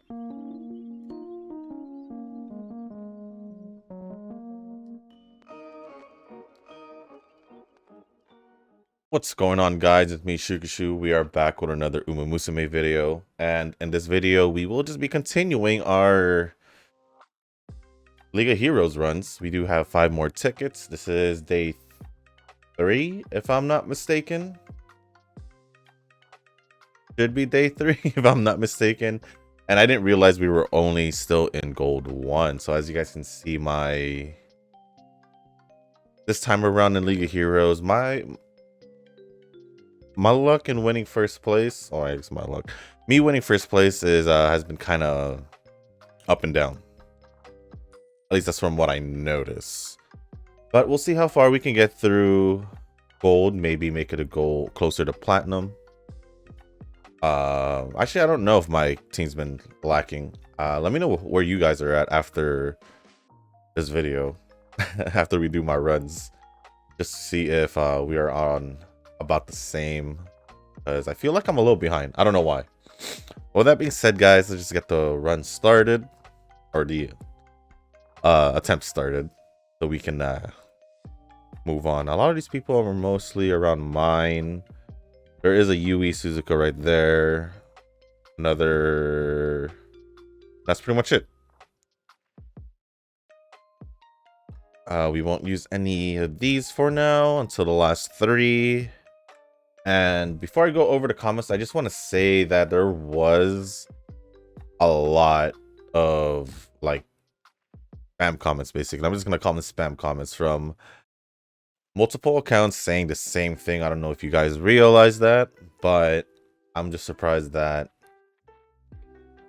What's going on, guys? It's me, Shukashu. We are back with another Musume video, and in this video we will just be continuing our League of Heroes runs. We do have 5 more tickets. This is day 3, if I'm not mistaken. Should be day 3 if I'm not mistaken. And I didn't realize we were only still in gold 1. So as you guys can see, this time around in League of Heroes, my luck in winning first place, or I guess my luck, me winning first place is has been kind of up and down. At least that's from what I notice. But we'll see how far we can get through gold. Maybe make it a goal closer to platinum. Actually, I don't know if my team's been lacking. Let me know where you guys are at after this video, after we do my runs, just to see if we are on about the same, because I feel like I'm a little behind. I don't know why. Well, that being said, guys, let's just get the run started, or the attempt started, so we can move on. A lot of these people are mostly around mine. There is a Yui Suzuka right there. Another. That's pretty much it. We won't use any of these for now until the last 3. And before I go over the comments, I just want to say that there was a lot of like spam comments, basically. I'm just gonna call them spam comments from multiple accounts saying the same thing. I don't know if you guys realize that, but I'm just surprised that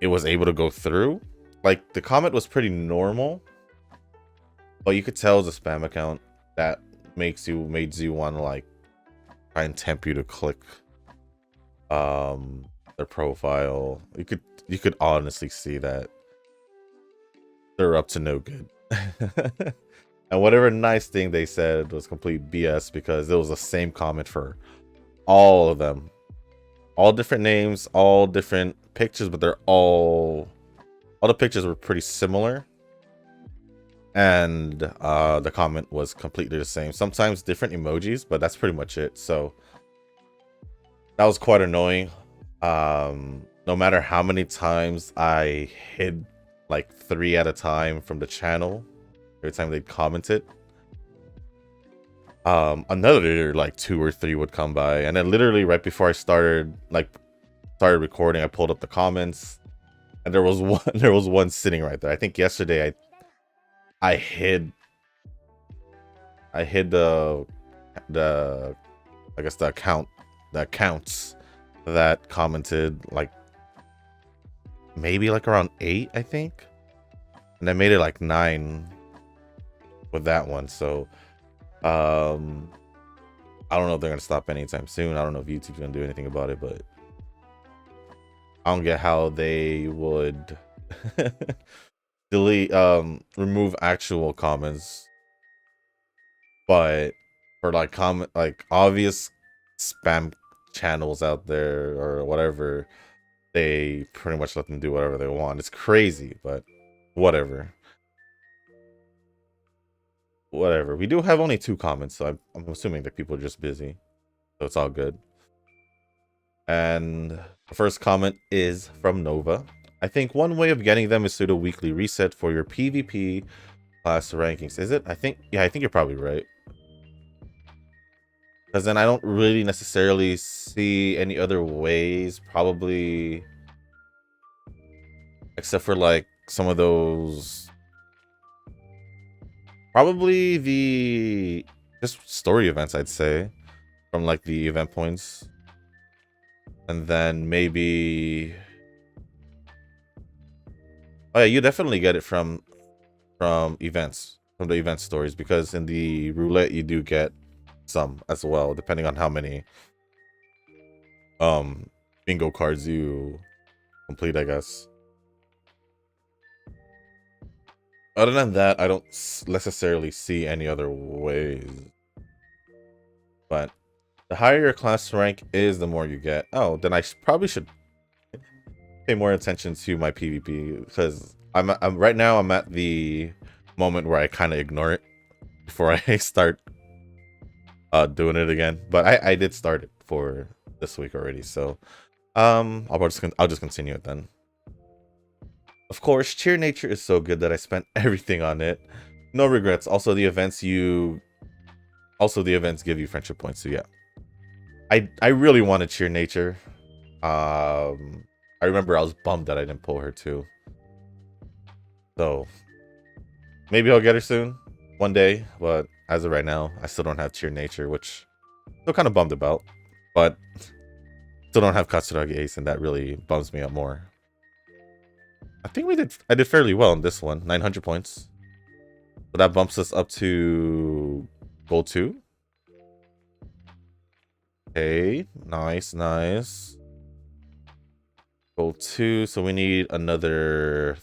it was able to go through. Like, the comment was pretty normal, but you could tell it's a spam account that made you want to like try and tempt you to click their profile. You could honestly see that they're up to no good. And whatever nice thing they said was complete BS, because it was the same comment for all of them. All different names, all different pictures, but they're all the pictures were pretty similar. And the comment was completely the same. Sometimes different emojis, but that's pretty much it. So that was quite annoying. No matter how many times I hid like 3 at a time from the channel, every time they commented, another like 2 or 3 would come by, and then literally right before I started recording, I pulled up the comments, and there was one sitting right there. I think yesterday I hid the I guess the accounts that commented, like maybe like around 8, I think, and I made it like 9 with that one. So I don't know if they're gonna stop anytime soon. I don't know if YouTube's gonna do anything about it, but I don't get how they would delete remove actual comments, but for like obvious spam channels out there or whatever, they pretty much let them do whatever they want. It's crazy, but whatever. We do have only 2 comments, so I'm assuming that people are just busy, so it's all good. And the first comment is from Nova. I think one way of getting them is through the weekly reset for your PvP class rankings. Is it? I think you're probably right, because then I don't really necessarily see any other ways, probably, except for like some of those, probably the just story events, I'd say, from like the event points, and then maybe, oh yeah, you definitely get it from events, from the event stories, because in the roulette you do get some as well, depending on how many bingo cards you complete, I guess. Other than that, I don't necessarily see any other ways. But the higher your class rank is, the more you get. Oh, then I probably should pay more attention to my PvP because I'm right now I'm at the moment where I kind of ignore it before I start doing it again. But I did start it for this week already, so I'll just continue it then. Of course, cheer nature is so good that I spent everything on it. No regrets. Also the events give you friendship points, so yeah. I really wanted cheer nature. I remember I was bummed that I didn't pull her too. So maybe I'll get her soon, one day. But as of right now, I still don't have cheer nature, which I'm still kind of bummed about. But still don't have Katsuragi Ace, and that really bums me up more. I think I did fairly well in this one, 900 points. So that bumps us up to gold 2. Okay, nice. Gold 2, so we need another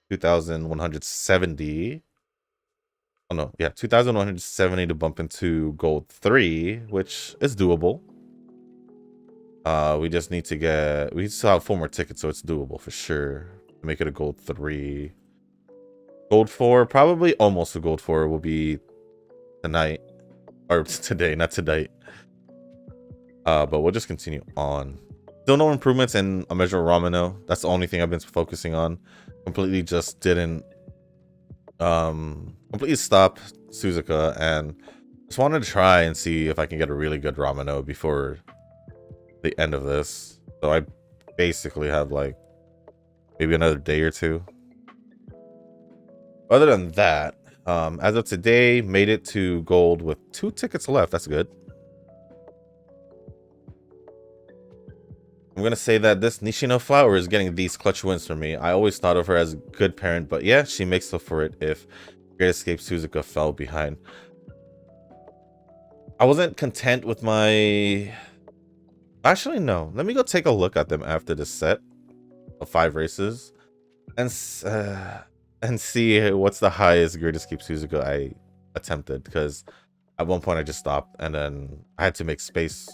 2,170. Oh no, yeah, 2,170 to bump into gold 3, which is doable. We just need to we still have 4 more tickets, so it's doable for sure. Make it a gold 3. Gold 4, probably almost a gold 4 will be tonight. Or today, not tonight. But we'll just continue on. Still no improvements in a measure of Ramino. That's the only thing I've been focusing on. Completely just didn't completely stop Suzuka, and just wanted to try and see if I can get a really good Ramino before the end of this. So I basically have like maybe another day or two. Other than that, as of today, made it to gold with 2 tickets left. That's good. I'm gonna say that this Nishino Flower is getting these clutch wins for me. I always thought of her as a good parent, but yeah, she makes up for it if Great Escape Suzuka fell behind. I wasn't content with my... Actually, no. Let me go take a look at them after the set of 5 races and see what's the highest Great Escape Suzuka I attempted, because at one point I just stopped and then I had to make space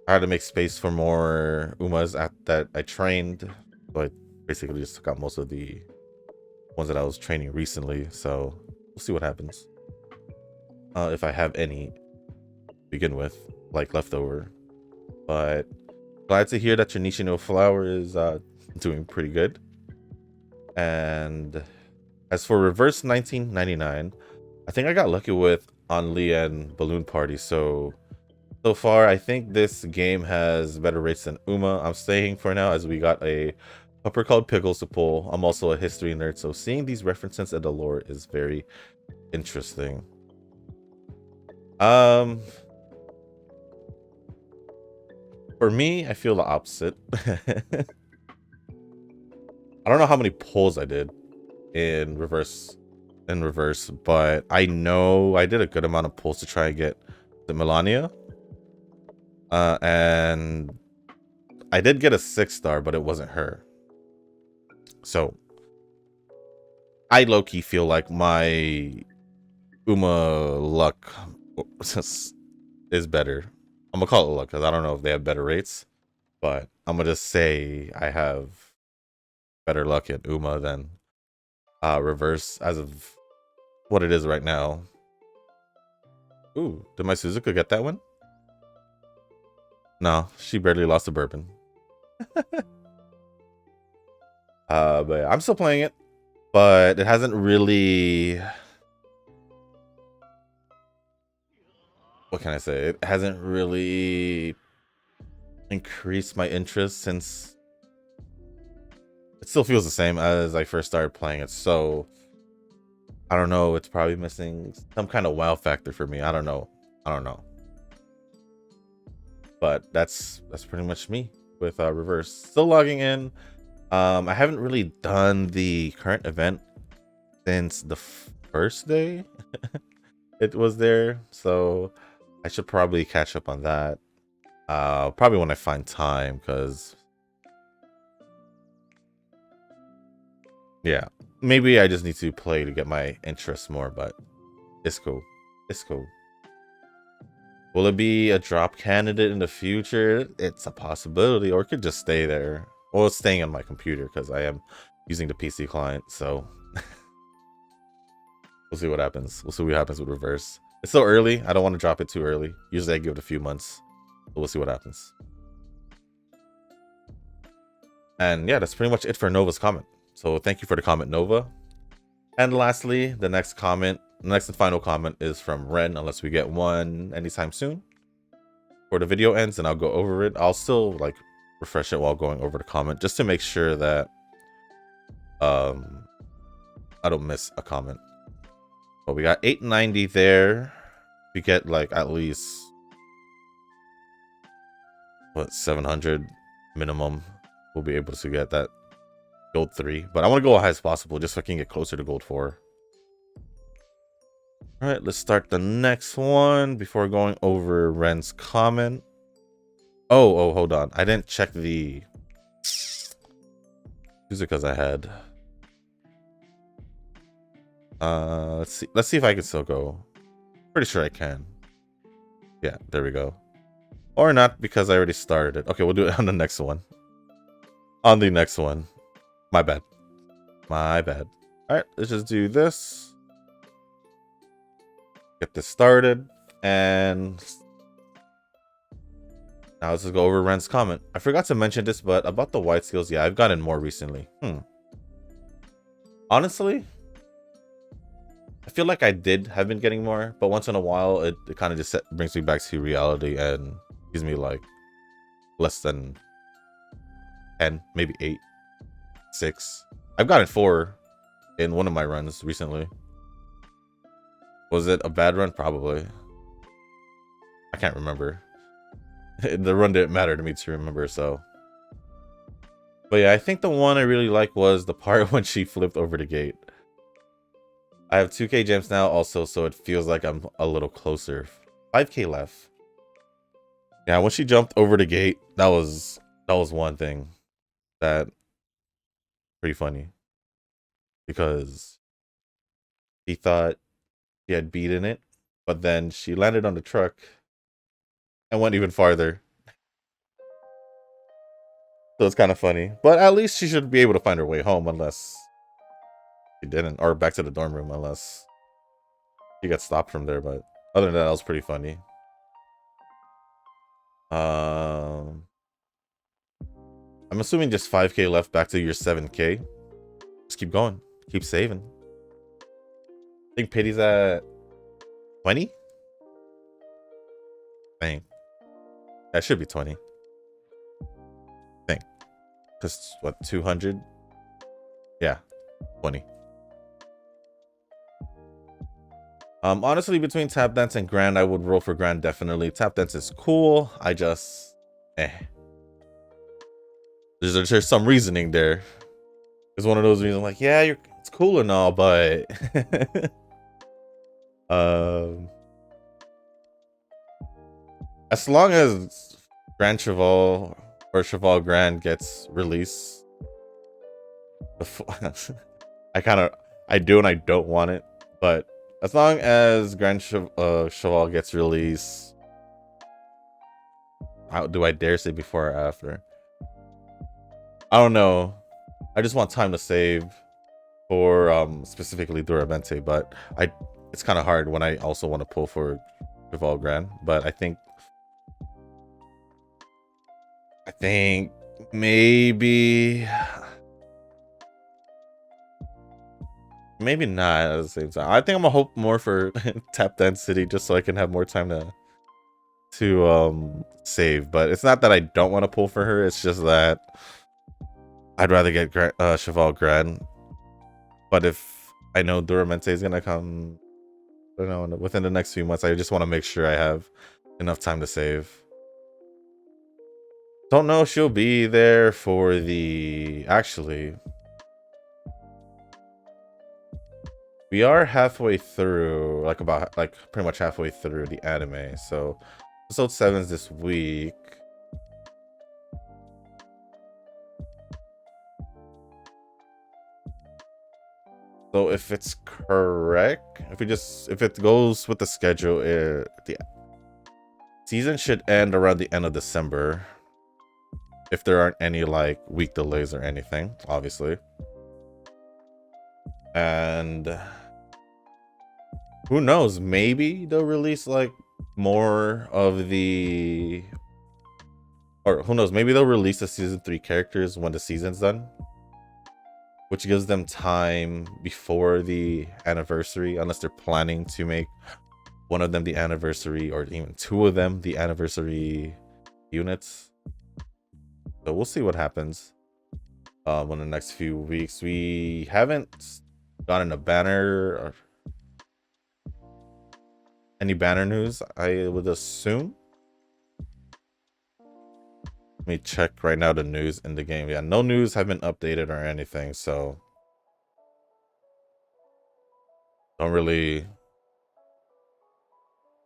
I had to make space for more Umas that I trained. So I basically just took out most of the ones that I was training recently. So we'll see what happens. If I have any to begin with, like leftover. But glad to hear that your Nishino Flower is doing pretty good. And as for reverse 1999, I think I got lucky with Only and Balloon Party. So far, I think this game has better rates than Uma. I'm staying for now as we got a upper called Pickles to pull. I'm also a history nerd, so seeing these references and the lore is very interesting. For me, I feel the opposite. I don't know how many pulls I did in reverse, but I know I did a good amount of pulls to try and get the Melania. And I did get a 6-star, but it wasn't her. So I low-key feel like my Uma luck is better. I'm gonna call it luck because I don't know if they have better rates, but I'm gonna just say I have better luck at Uma than reverse as of what it is right now. Ooh, did my Suzuka get that one? No, she barely lost a bourbon. But I'm still playing it, but it hasn't really... What can I say? It hasn't really increased my interest since it still feels the same as I first started playing it. So I don't know. It's probably missing some kind of wow factor for me. I don't know. But that's pretty much me with reverse. Still logging in. I haven't really done the current event since the first day it was there, so I should probably catch up on that. Probably when I find time, because yeah, maybe I just need to play to get my interest more, but it's cool. Will it be a drop candidate in the future? It's a possibility, or it could just stay there. Well, it's staying on my computer because I am using the PC client, so we'll see what happens. We'll see what happens with reverse. It's still early. I don't want to drop it too early. Usually I give it a few months. But we'll see what happens. And yeah, that's pretty much it for Nova's comment. So thank you for the comment, Nova. And lastly, the next and final comment is from Ren, unless we get one anytime soon. Before the video ends, and I'll go over it. I'll still like refresh it while going over the comment, just to make sure that I don't miss a comment. But we got 890 there. We get like at least what, 700 minimum. We'll be able to get that gold 3, but I want to go as high as possible just so I can get closer to gold 4. All right, let's start the next one before going over Ren's comment. Oh, hold on. I didn't check the music because I had. Let's see if I can still go. Pretty sure I can. Yeah, there we go. Or not, because I already started it. Okay, we'll do it on the next one. On the next one. My bad. My bad. All right, let's just do this. Get this started. And now let's just go over Ren's comment. I forgot to mention this, but about the white skills, yeah, I've gotten more recently. Honestly, I feel like I have been getting more, but once in a while, it kind of just brings me back to reality and gives me like less than 10, maybe 8, 6. I've gotten 4 in one of my runs recently. Was it a bad run? Probably. I can't remember. The run didn't matter to me to remember, so. But yeah, I think the one I really like was the part when she flipped over the gate. I have 2k gems now also, so it feels like I'm a little closer. 5k left. Yeah, when she jumped over the gate, that was one thing that pretty funny. Because he thought he had beaten it, but then she landed on the truck and went even farther. So it's kind of funny. But at least she should be able to find her way home, unless she didn't. Or back to the dorm room, unless she got stopped from there. But other than that was pretty funny. I'm assuming just 5k left back to your 7k. Just keep going. Keep saving. I think Pity's at 20? Dang. That should be 20. Think. Because what, 200? Yeah, 20. Honestly, between Tap Dance and Grand, I would roll for Grand definitely. Tap Dance is cool. I just There's some reasoning there. It's one of those reasons like, yeah, it's cool and all, but as long as Grand Cheval or Cheval Grand gets released, I do and I don't want it, but as long as Grand Cheval gets released, how do I dare say before or after? I don't know. I just want time to save for specifically Duramente, but it's kind of hard when I also want to pull for Cheval Grand. But I think maybe not at the same time. I think I'm gonna hope more for Tap Dance City just so I can have more time to save. But it's not that I don't want to pull for her, it's just that I'd rather get Cheval Grand. But if I know Duramente is gonna come, I don't know, within the next few months, I just want to make sure I have enough time to save. Don't know if she'll be there for the... Actually, we are halfway through, pretty much halfway through the anime. So episode 7's this week. So if it's correct, if it goes with the schedule, Season should end around the end of December. If there aren't any like week delays or anything, obviously. And who knows, maybe they'll release like more of the, or who knows, maybe they'll release the season 3 characters when the season's done, which gives them time before the anniversary, unless they're planning to make one of them the anniversary or even two of them the anniversary units. So we'll see what happens in the next few weeks. We haven't gotten a banner or any banner news, I would assume. Let me check right now the news in the game. Yeah, no news have been updated or anything, so don't really.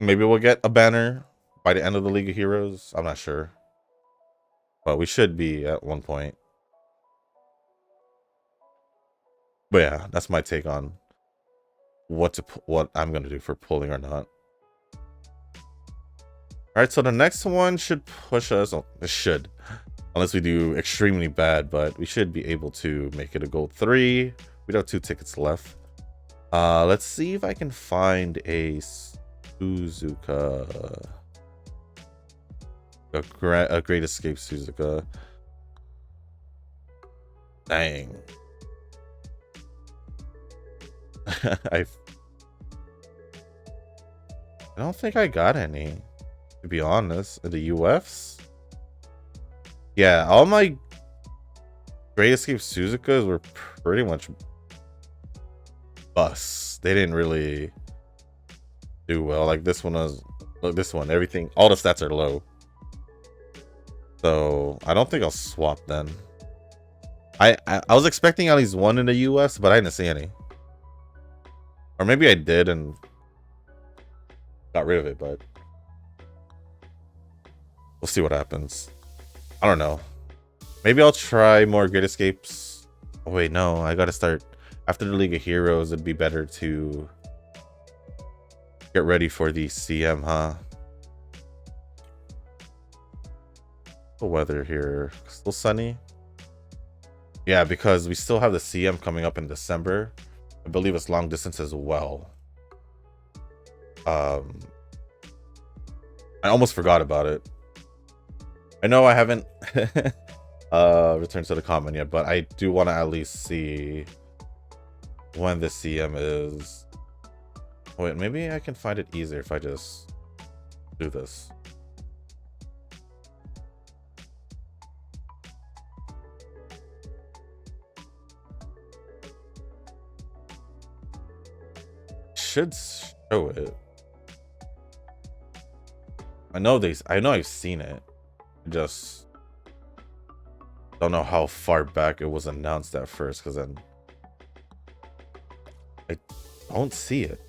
Maybe we'll get a banner by the end of the League of Heroes. I'm not sure, but we should be at one point. But yeah, that's my take on what I'm gonna do for pulling or not. All right, so the next one should push us. Oh, it should, unless we do extremely bad, but we should be able to make it a gold 3. We have 2 tickets left. Let's see if I can find a Suzuka, a Great Escape Suzuka. Dang. I don't think I got any, to be honest, in the UFs. Yeah, all my Great Escape Suzukas were pretty much busts. They didn't really do well. Like this one was, look, this one, everything, all the stats are low. So I don't think I'll swap then. I was expecting at least one in the US, but I didn't see any. Or maybe I did and got rid of it, but we'll see what happens. I don't know. Maybe I'll try more Great Escapes. Oh wait, no, I gotta start after the League of Heroes. It'd be better to get ready for the CM, huh? The weather here still sunny. Yeah, because we still have the CM coming up in December. I believe it's long distance as well. I almost forgot about it. I know I haven't returned to the comment yet, but I do want to at least see when the CM is. Oh, wait, maybe I can find it easier if I just do this. Should show it. I know I've seen it. I just don't know how far back it was announced at first, because then I don't see it.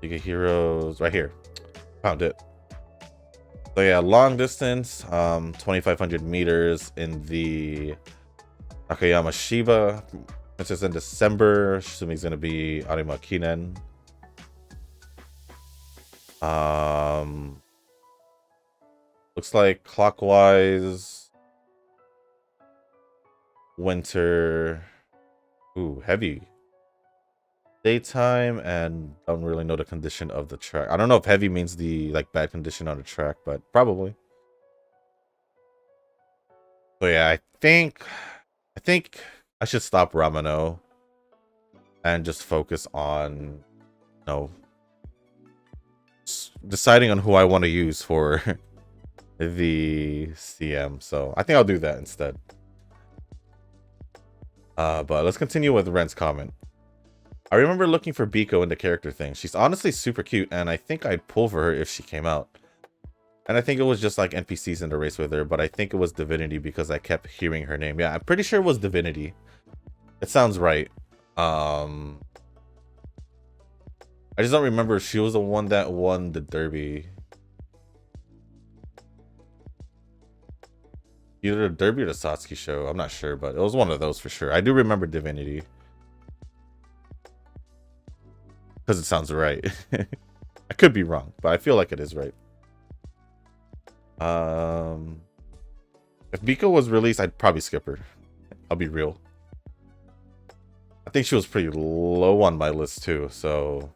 League of Heroes right here. Found it. So yeah, long distance, 2,500 meters in the Nakayama Shiba. This is in December. Assuming it's gonna be Arima Kinen. Looks like clockwise. Winter. Ooh, heavy. Daytime, and don't really know the condition of the track. I don't know if heavy means the like bad condition on the track, but probably. So yeah, I think I should stop Ramano and just focus on, you know, deciding on who I want to use for the CM. So I think I'll do that instead. But let's continue with Ren's comment. I remember looking for Biko in the character thing. She's honestly super cute, and I think I'd pull for her if she came out. And I think it was just like NPCs in the race with her, but I think it was Divinity because I kept hearing her name. Yeah, I'm pretty sure it was Divinity. It sounds right. I just don't remember if she was the one that won the Derby. Either the Derby or the Satsuki show. I'm not sure, but it was one of those for sure. I do remember Divinity. Because it sounds right. I could be wrong, but I feel like it is right. If Biko was released, I'd probably skip her. I'll be real. I think she was pretty low on my list too, so...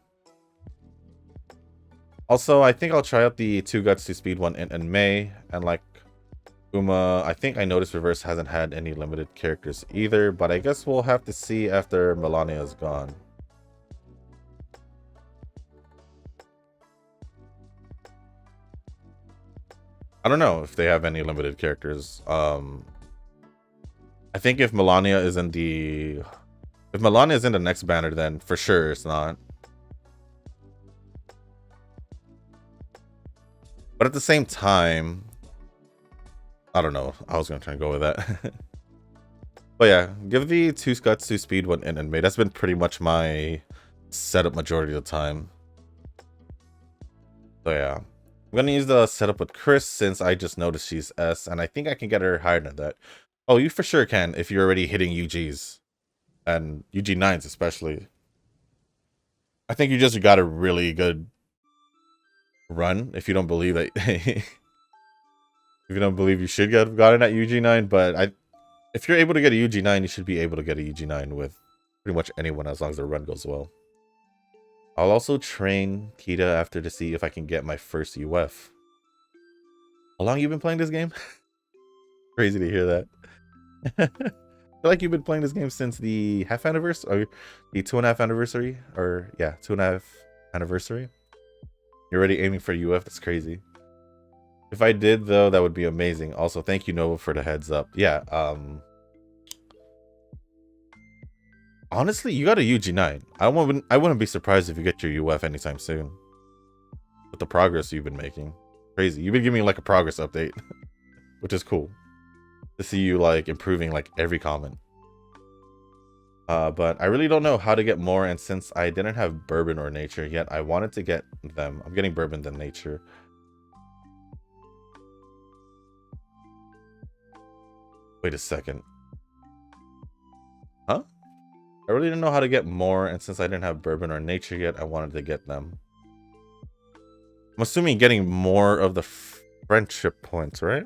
Also, I think I'll try out the 2 Guts to Speed one in May, and like Uma, I think I noticed Reverse hasn't had any limited characters either, but I guess we'll have to see after Melania is gone. I don't know if they have any limited characters. I think if Melania is in the... If Melania is in the next banner, then for sure it's not. But at the same time, I don't know. I was going to try and go with that. But yeah, give the 2 Guts, 2 Speed one in May. That's been pretty much my setup majority of the time. So yeah. I'm going to use the setup with Chris since I just noticed she's S, and I think I can get her higher than that. Oh, you for sure can if you're already hitting UGs. And UG9s especially. I think you just got a really good run if you don't believe that... if you don't believe you should have gotten at UG9, but if you're able to get a UG9, you should be able to get a UG9 with pretty much anyone as long as the run goes well. I'll also train Kita after to see if I can get my first UF. How long you been playing this game? Crazy to hear that. I feel like you've been playing this game since the half anniversary, or the 2.5 anniversary, or yeah, 2.5 anniversary. You're already aiming for UF. That's crazy. If I did though, that would be amazing. Also, thank you Nova for the heads up. Yeah. Honestly, you got a UG9. I wouldn't be surprised if you get your UF anytime soon. With the progress you've been making. Crazy. You've been giving me like a progress update. Which is cool. To see you like improving like every comment. But I really don't know how to get more, and since I didn't have Bourbon or Nature yet, I wanted to get them. I'm getting Bourbon than Nature. Wait a second. Huh? I really didn't know how to get more, and since I didn't have Bourbon or Nature yet, I wanted to get them. I'm assuming getting more of the friendship points, right?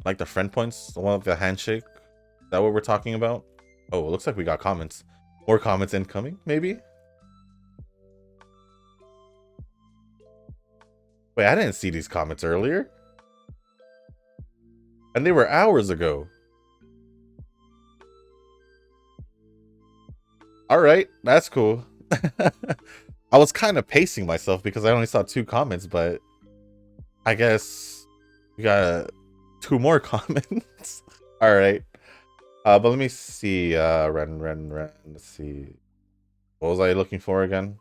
Like the friend points, the one with the handshake. Is that what we're talking about? Oh, it looks like we got comments. More comments incoming, maybe? Wait, I didn't see these comments earlier. And they were hours ago. Alright, that's cool. I was kind of pacing myself because I only saw 2 comments, but I guess we got 2 more comments. Alright. But let me see. Ren. Let's see. What was I looking for again?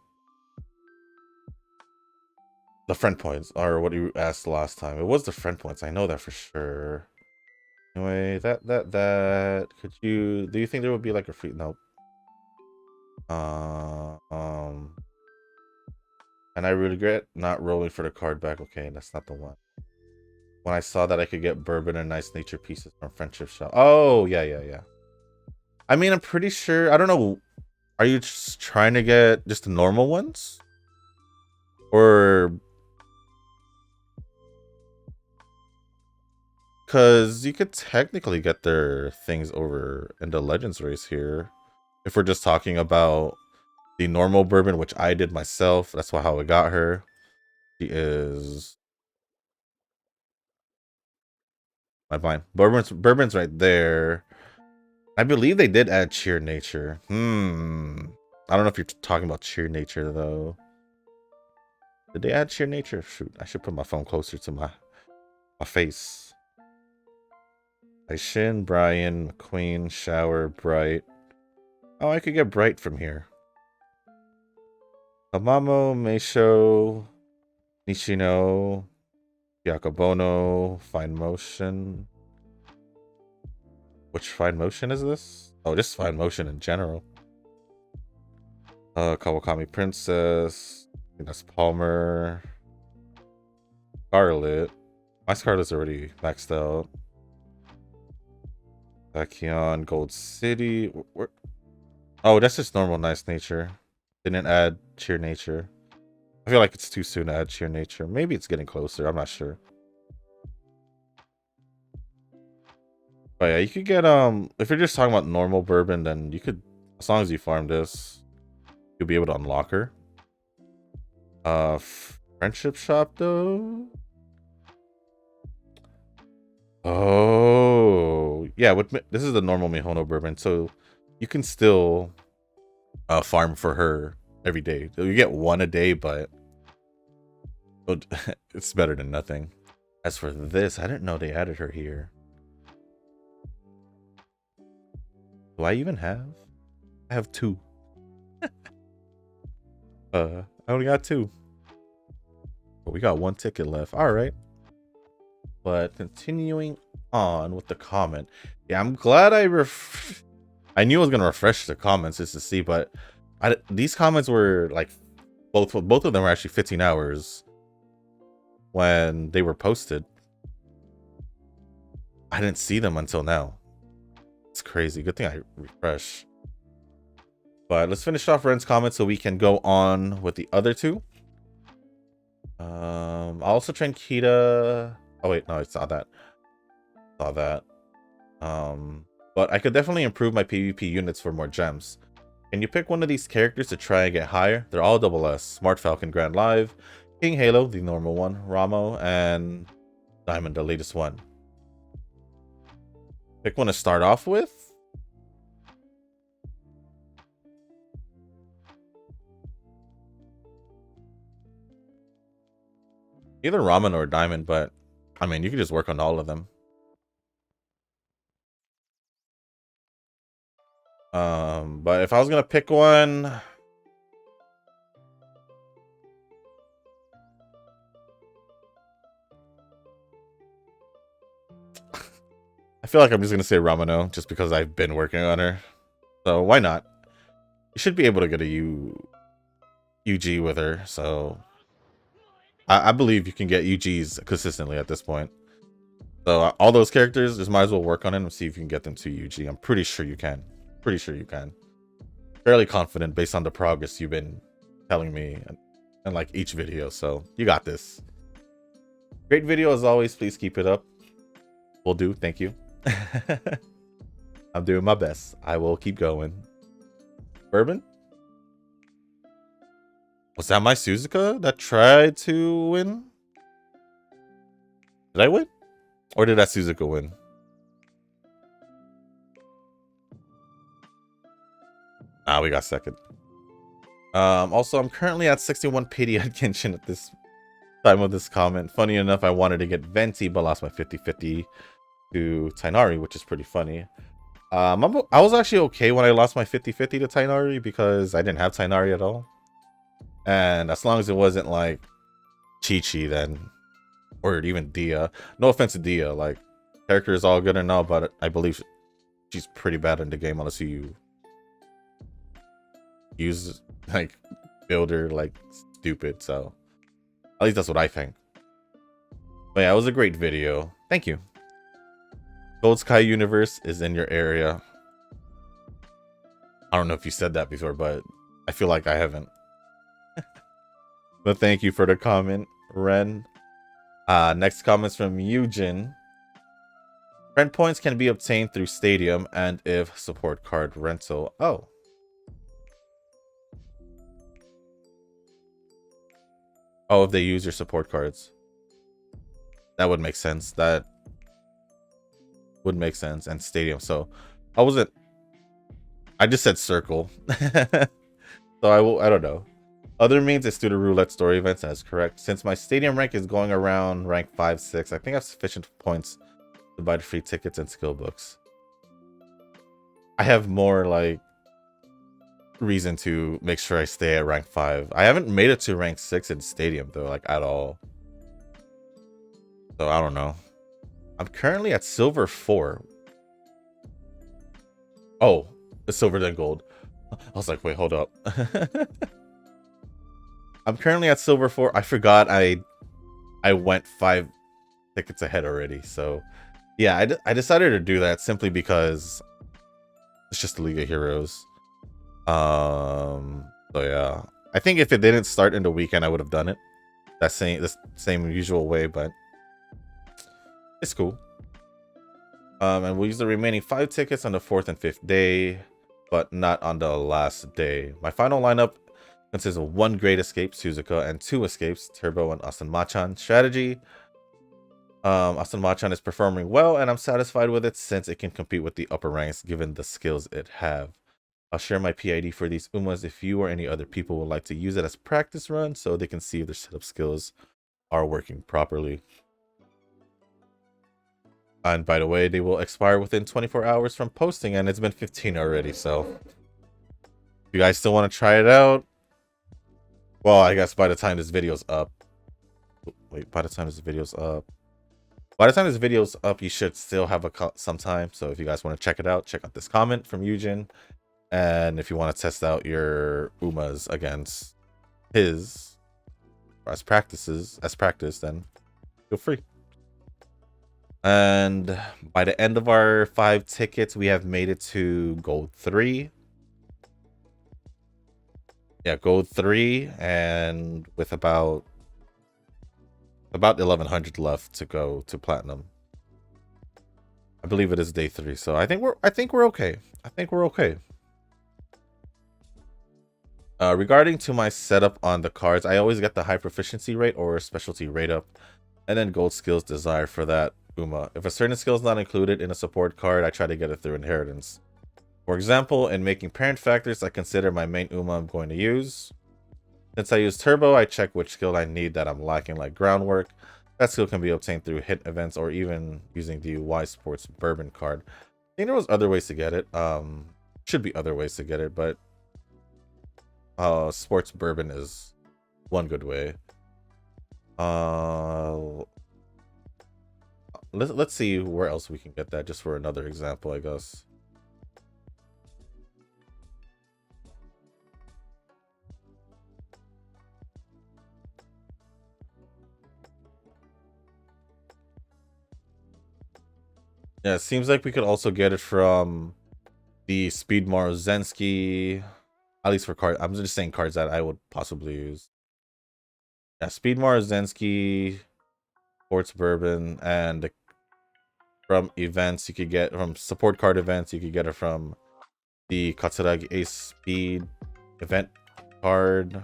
The friend points, or what you asked last time. It was the friend points. I know that for sure. Anyway, that. Could you... Do you think there would be like a free... Nope. And I regret not rolling for the card back. Okay, that's not the one. When I saw that I could get Bourbon and Nice Nature pieces from Friendship Shop. Oh, yeah. I mean, I'm pretty sure... I don't know. Are you just trying to get just the normal ones? Or... Because you could technically get their things over in the Legends race here. If we're just talking about the normal Bourbon, which I did myself. That's how I got her. She is... My blind. Bourbon's right there. I believe they did add Cheer Nature. I don't know if you're talking about Cheer Nature, though. Did they add Cheer Nature? Shoot, I should put my phone closer to my face. Shin, Brian, McQueen, Shower, Bright. Oh, I could get Bright from here. Amamo, Meisho, Nishino, Yakobono, Fine Motion. Which Fine Motion is this? Oh, just Fine Motion in general. Kawakami Princess. I think that's Palmer. Scarlet. My Scarlet's already maxed out. Tachyon, Gold City. Oh, that's just normal nice nature. Didn't add cheer nature. I feel like it's too soon to add cheer nature. Maybe it's getting closer. I'm not sure. But yeah, you could get if you're just talking about normal bourbon, then you could, as long as you farm this, you'll be able to unlock her. Friendship shop though. Oh yeah, this is the normal Mihono bourbon, so you can still farm for her every day. You get one a day, but it's better than nothing. As for this, I didn't know they added her here. Do I even have? I have 2. I only got 2. But we got 1 ticket left. All right. But continuing on with the comment. Yeah, I'm glad I knew I was gonna refresh the comments just to see, but these comments were like both of them were actually 15 hours when they were posted. I didn't see them until now. It's crazy. Good thing I refresh. But let's finish off Ren's comments so we can go on with the other 2. I'll also train Kita. Oh wait, no, I saw that. But I could definitely improve my PvP units for more gems. Can you pick one of these characters to try and get higher? They're all SS. Smart Falcon Grand Live, King Halo, the normal one, Ramo, and Diamond, the latest one. Pick one to start off with. Either Ramen or Diamond, but I mean, you can just work on all of them. But if I was gonna pick one, I feel like I'm just gonna say Ramano just because I've been working on her. So why not? You should be able to get a UG with her. So I believe you can get UGs consistently at this point. So all those characters, just might as well work on it and see if you can get them to UG. I'm pretty sure you can. Fairly confident based on the progress you've been telling me in like each video. So you got this. Great video as always. Please keep it up. Will do. Thank you. I'm doing my best. I will keep going. Bourbon? Was that my Suzuka that tried to win? Did I win? Or did that Suzuka win? Ah, we got second. Also, I'm currently at 61 PD at Genshin at this time of this comment. Funny enough, I wanted to get Venti, but lost my 50-50 to Tainari, which is pretty funny. I was actually okay when I lost my 50-50 to Tainari because I didn't have Tainari at all. And as long as it wasn't like Chi-Chi then, or even Dia. No offense to Dia, like, character is all good and all, but I believe she's pretty bad in the game unless you use, like, builder like stupid, so at least that's what I think. But yeah, it was a great video. Thank you. Gold Sky Universe is in your area. I don't know if you said that before, but I feel like I haven't. But thank you for the comment, Ren. Next comment's from Eugen. Friend points can be obtained through Stadium and if support card rental. Oh. Oh, if they use your support cards. That would make sense. That would make sense. And Stadium. So I just said circle. So I don't know. Other means is through the roulette story events. That's correct. Since my Stadium rank is going around rank 5-6, I think I have sufficient points to buy the free tickets and skill books. I have more like reason to make sure I stay at rank 5. I haven't made it to rank 6 in Stadium though, like at all. So I don't know. I'm currently at silver 4. Oh, it's silver then gold. I was like, wait, hold up. I'm currently at silver 4. I forgot I went 5 tickets ahead already. So yeah, I decided to do that simply because it's just the League of Heroes. So yeah, I think if it didn't start in the weekend, I would have done it the same usual way, but it's cool. And we'll use the remaining 5 tickets on the 4th and 5th day, but not on the last day. My final lineup consists of 1 Great Escape, Suzuka, and 2 Escapes, Turbo and Austin Machan. Strategy. Austin Machan is performing well, and I'm satisfied with it since it can compete with the upper ranks given the skills it have. I'll share my PID for these UMAs if you or any other people would like to use it as practice run so they can see if their setup skills are working properly. And by the way, they will expire within 24 hours from posting, and it's been 15 already, so if you guys still want to try it out, well, I guess by the time this video's up, by the time this video's up, you should still have some time. So if you guys want to check it out, check out this comment from Eugen, and if you want to test out your UMAs against his as practice, then feel free. And by the end of our 5 tickets, we have made it to gold 3. Yeah, gold 3, and with about 1100 left to go to platinum. I believe it is day 3, so I think we're okay. I think we're okay. Regarding to my setup on the cards, I always get the high proficiency rate or specialty rate up, and then gold skills desired for that UMA. If a certain skill is not included in a support card, I try to get it through inheritance. For example, in making parent factors, I consider my main UMA I'm going to use. Since I use Turbo, I check which skill I need that I'm lacking, like groundwork. That skill can be obtained through hit events or even using the Y Sports Bourbon card. I think there was other ways to get it. Should be other ways to get it, but Sports Bourbon is one good way. Let's see where else we can get that, just for another example, I guess. Yeah, it seems like we could also get it from the Speed Marozensky, at least for cards. I'm just saying cards that I would possibly use. Yeah, Speed Marozensky, Sports Bourbon, and from events you could get from support card events. You could get it from the Katsuragi Ace Speed event card,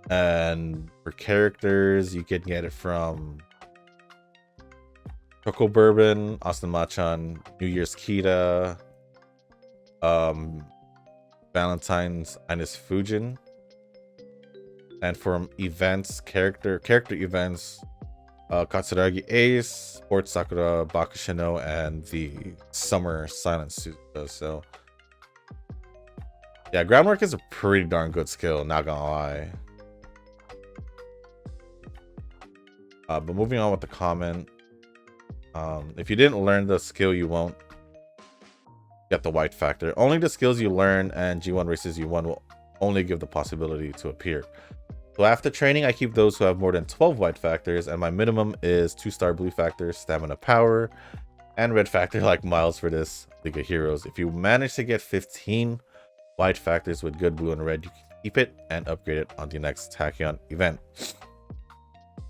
and for characters you can get it from Choco Bourbon, Austin Machan, New Year's Kita, Valentine's Ines Fujin. And from events, character events, Katsuragi Ace, Sports Sakura Bakushino, and the Summer Silent Suzuka. So yeah, groundwork is a pretty darn good skill, not gonna lie. But moving on with the comment. If you didn't learn the skill, you won't get the white factor. Only the skills you learn and G1 races you won will only give the possibility to appear. So after training, I keep those who have more than 12 white factors, and my minimum is 2-star blue factor, stamina power, and red factor like Miles for this League of Heroes. If you manage to get 15 white factors with good blue and red, you can keep it and upgrade it on the next Tachyon event.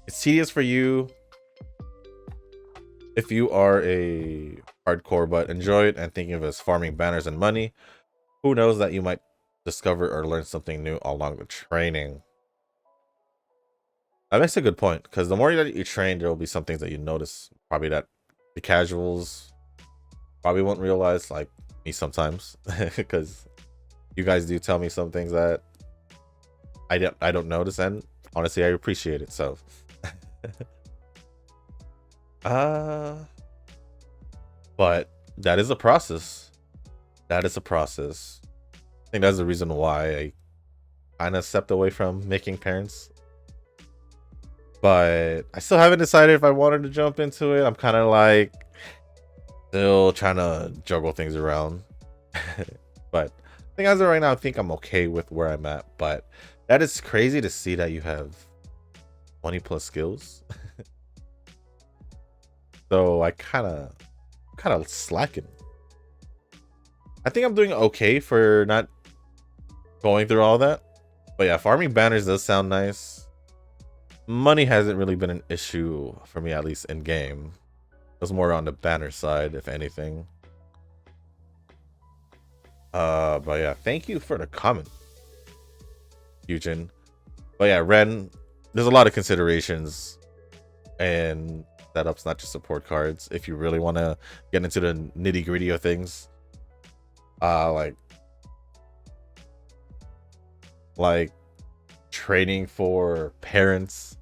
It's tedious for you if you are a hardcore but enjoy it and thinking of it as farming banners and money. Who knows that you might discover or learn something new along the training. That makes a good point, because the more that you train, there will be some things that you notice probably that the casuals probably won't realize, like me sometimes, because you guys do tell me some things that I don't notice, and honestly I appreciate it. So but that is a process. I think that's the reason why I kind of stepped away from making parents. But I still haven't decided if I wanted to jump into it. I'm kind of like still trying to juggle things around. But I think as of right now, I think I'm okay with where I'm at. But that is crazy to see that you have 20 plus skills. So I kind of slacking. I think I'm doing okay for not going through all that. But yeah, farming banners does sound nice. Money hasn't really been an issue for me, at least in game. It was more on the banner side, if anything. But yeah, thank you for the comment, Eugen. But yeah, Ren, there's a lot of considerations and setups, not just support cards. If you really want to get into the nitty gritty of things, like training for parents,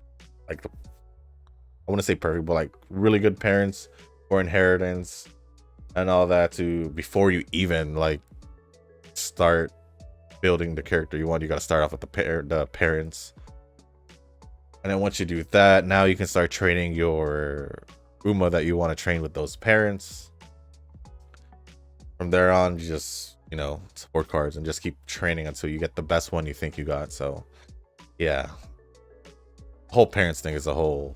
like I want to say perfect, but like really good parents for inheritance and all that to before you even like start building the character you want. You got to start off with the parents, and then once you do that, now you can start training your Uma that you want to train with those parents. From there on, you just, you know, support cards and just keep training until you get the best one you think you got. So yeah, whole parents thing is a whole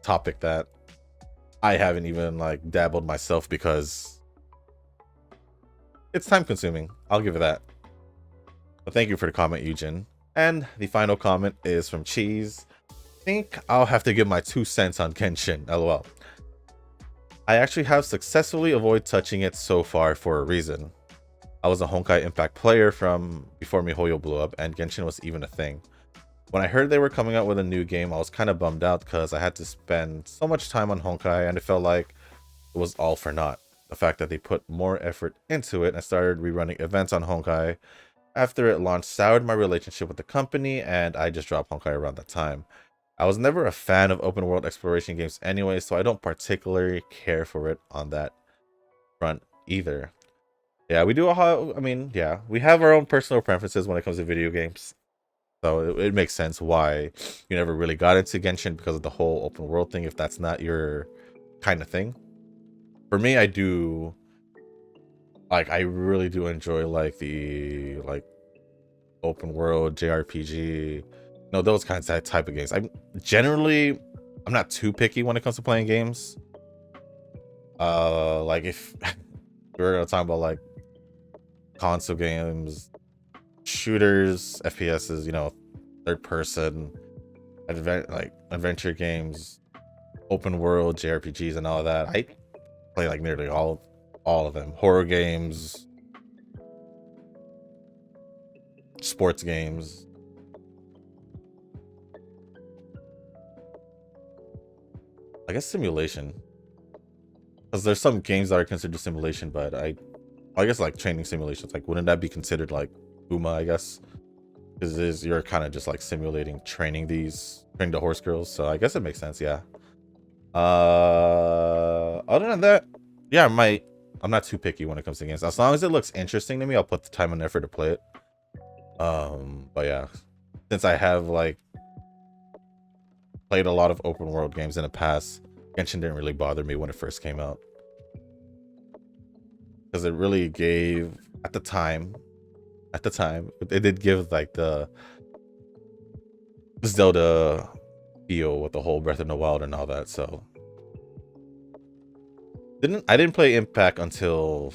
topic that I haven't even like dabbled myself because it's time consuming. I'll give it that. But thank you for the comment, Eugen. And the final comment is from Cheese. I think I'll have to give my 2 cents on Genshin, lol. I actually have successfully avoided touching it so far for a reason. I was a Honkai Impact player from before MiHoYo blew up, and Genshin was even a thing. When I heard they were coming out with a new game, I was kind of bummed out because I had to spend so much time on Honkai and it felt like it was all for naught. The fact that they put more effort into it and started rerunning events on Honkai after it launched soured my relationship with the company, and I just dropped Honkai around that time. I was never a fan of open world exploration games anyway, so I don't particularly care for it on that front either. Yeah, we do yeah, we have our own personal preferences when it comes to video games. So it makes sense why you never really got into Genshin because of the whole open world thing, if that's not your kind of thing. For me, I do I really do enjoy like the open world JRPG, no, those kinds of type of games. I'm not too picky when it comes to playing games. Like if we're gonna talk about like console games, shooters, FPSs, you know, third person, adventure games, open world JRPGs, and all that, I play like nearly all of them. Horror games, sports games. I guess simulation, because there's some games that are considered simulation, but I guess like training simulations, like wouldn't that be considered like Uma, I guess? Because you're kind of just like simulating training the horse girls, so I guess it makes sense, yeah. Other than that, yeah, I'm not too picky when it comes to games. As long as it looks interesting to me, I'll put the time and effort to play it. But yeah, since I have like played a lot of open world games in the past, Genshin didn't really bother me when it first came out, because it really gave at the time it did give like the Zelda feel with the whole Breath of the Wild and all that. So I didn't play Impact until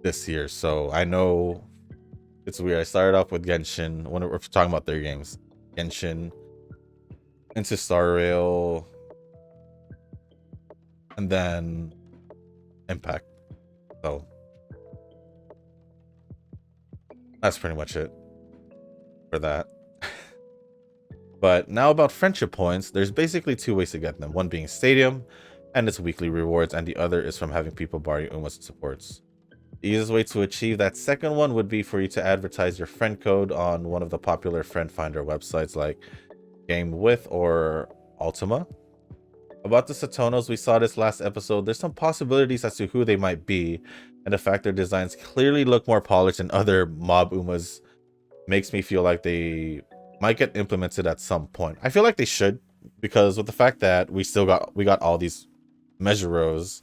this year, so I know it's weird. I started off with Genshin when we're talking about their games. Genshin, into Star Rail, and then Impact. So that's pretty much it for that. But now about friendship points, there's basically 2 ways to get them. One being Stadium and its weekly rewards, and the other is from having people borrow your Umas and supports. The easiest way to achieve that second one would be for you to advertise your friend code on one of the popular friend finder websites like GameWith or Ultima. About the Satonos, we saw this last episode. There's some possibilities as to who they might be, and the fact their designs clearly look more polished than other mob Umas makes me feel like they might get implemented at some point. I feel like they should, because with the fact that we got all these Measuros,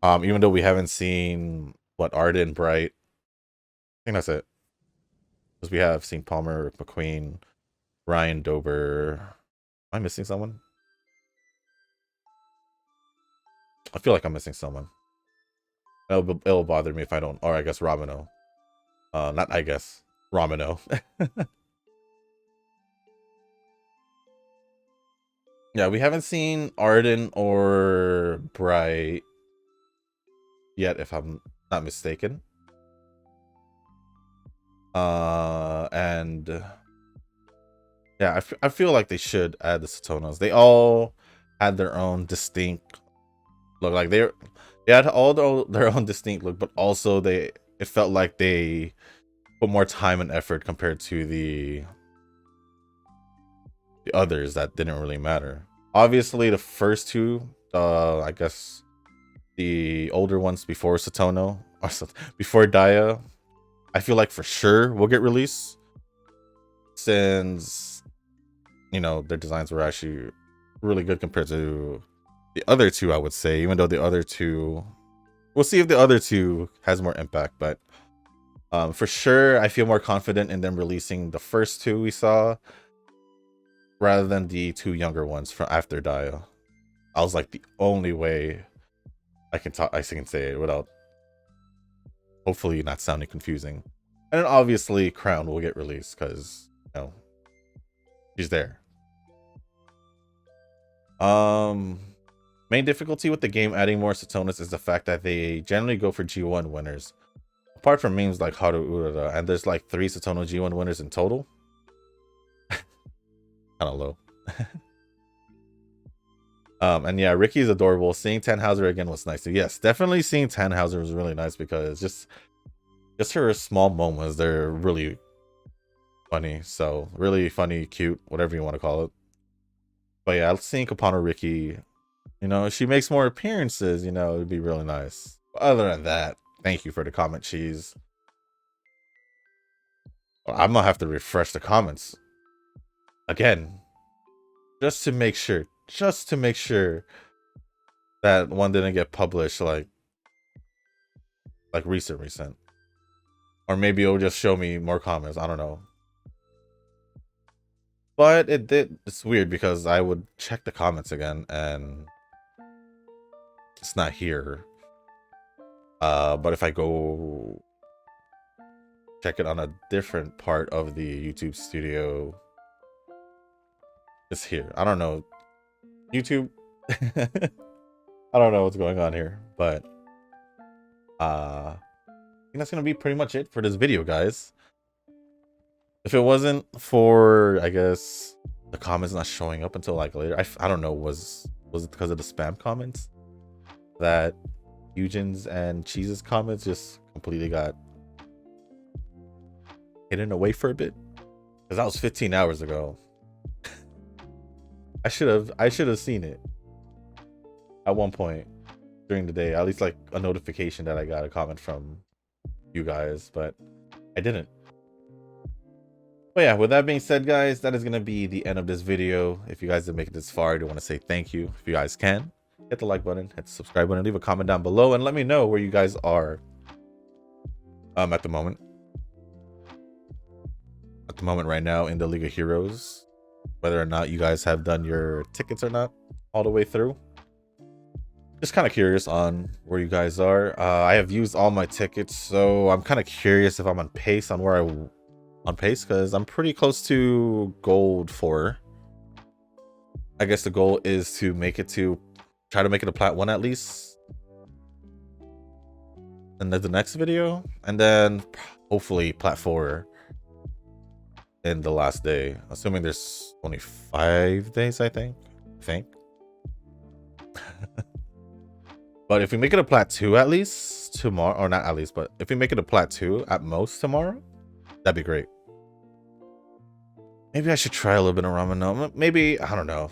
even though we haven't seen what Arden, Bright, I think that's it. Because we have seen Palmer, McQueen, Ryan, Dober. Am I missing someone? I feel like I'm missing someone. It'll bother me if I don't. Or I guess Ramino. Not I guess. Ramino. Yeah, we haven't seen Arden or Bright yet, if I'm not mistaken. And yeah, I feel like they should add the Satonas. They all had their own distinct look. Like they had all their own distinct look, but also it felt like they put more time and effort compared to the others that didn't really matter. Obviously, the first two, I guess the older ones before Satono or before Daya, I feel like for sure will get released, since their designs were actually really good compared to the other two. I would say, even though the other two, we'll see if the other two has more impact, but for sure I feel more confident in them releasing the first two we saw rather than the two younger ones from after Daya. I was like the only way I can say it without hopefully not sounding confusing. And then obviously Crown will get released because she's there. Main difficulty with the game adding more Satonas is the fact that they generally go for G1 winners. Apart from memes like Haru Urara, and there's like 3 Satono G1 winners in total. Kind of low. And yeah, Ricky's adorable. Seeing Tannhauser again was nice. So yes, definitely seeing Tannhauser was really nice because just her small moments, they're really funny. So really funny, cute, whatever you want to call it. But yeah, seeing Kapano Ricky, she makes more appearances, it'd be really nice. But other than that, thank you for the comment, Cheese. I'm gonna have to refresh the comments again just to make sure that one didn't get published like recent, or maybe it'll just show me more comments. I don't know, but it's weird because I would check the comments again and it's not here. But if I go check it on a different part of the YouTube studio, it's here. I don't know, YouTube. I don't know what's going on here, but I think that's gonna be pretty much it for this video, guys. If it wasn't for, I guess, the comments not showing up until like later, I don't know, was it because of the spam comments that Eugen's and Cheese's comments just completely got hidden away for a bit? Because that was 15 hours ago. I should have seen it at one point during the day, at least like a notification that I got a comment from you guys, but I didn't. But yeah, with that being said, guys, that is going to be the end of this video. If you guys did make it this far, I do want to say thank you. If you guys can, hit the like button, hit the subscribe button, leave a comment down below, and let me know where you guys are at the moment. At the moment right now in the League of Heroes, whether or not you guys have done your tickets or not all the way through. Just kind of curious on where you guys are. I have used all my tickets, so I'm kind of curious if I'm on pace because I'm pretty close to gold 4. I guess the goal is to try to make it a plat 1 at least, and then the next video, and then hopefully plat 4 in the last day, assuming there's only 5 days. I think. But if we make it a plat 2 at least tomorrow, or not at least, but if we make it a plat 2 at most tomorrow, that'd be great. Maybe I should try a little bit of ramen. No, maybe, I don't know.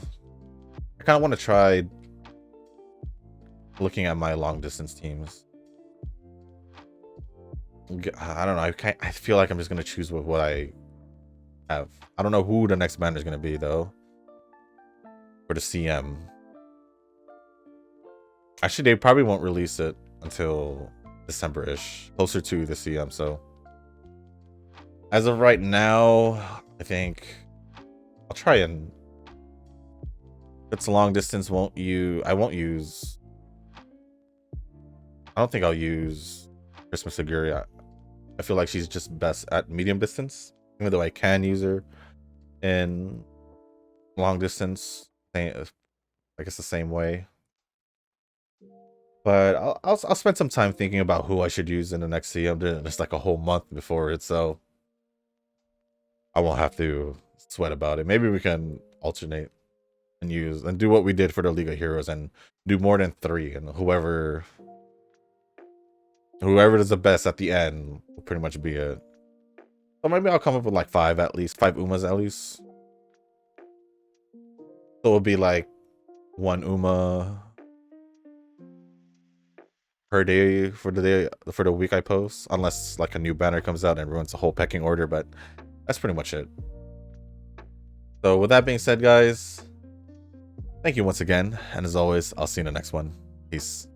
I kind of want to try looking at my long distance teams. I don't know. I feel like I'm just going to choose with what I have. I don't know who the next banner is going to be though. For the CM. Actually, they probably won't release it until December-ish, closer to the CM. So as of right now, I think I'll try and, if it's a long distance, I won't use, I don't think I'll use Christmas Aguri. I feel like she's just best at medium distance, even though I can use her in long distance. I guess the same way. But I'll spend some time thinking about who I should use in the next CM. There's like a whole month before it, so I won't have to sweat about it. Maybe we can alternate and use and do what we did for the League of Heroes and do more than 3, and whoever is the best at the end will pretty much be it. So maybe I'll come up with like 5 at least, 5 Umas at least. So it'll be like 1 Uma per day for the week I post, unless like a new banner comes out and ruins the whole pecking order, but that's pretty much it. So with that being said, guys, thank you once again, and as always, I'll see you in the next one. Peace.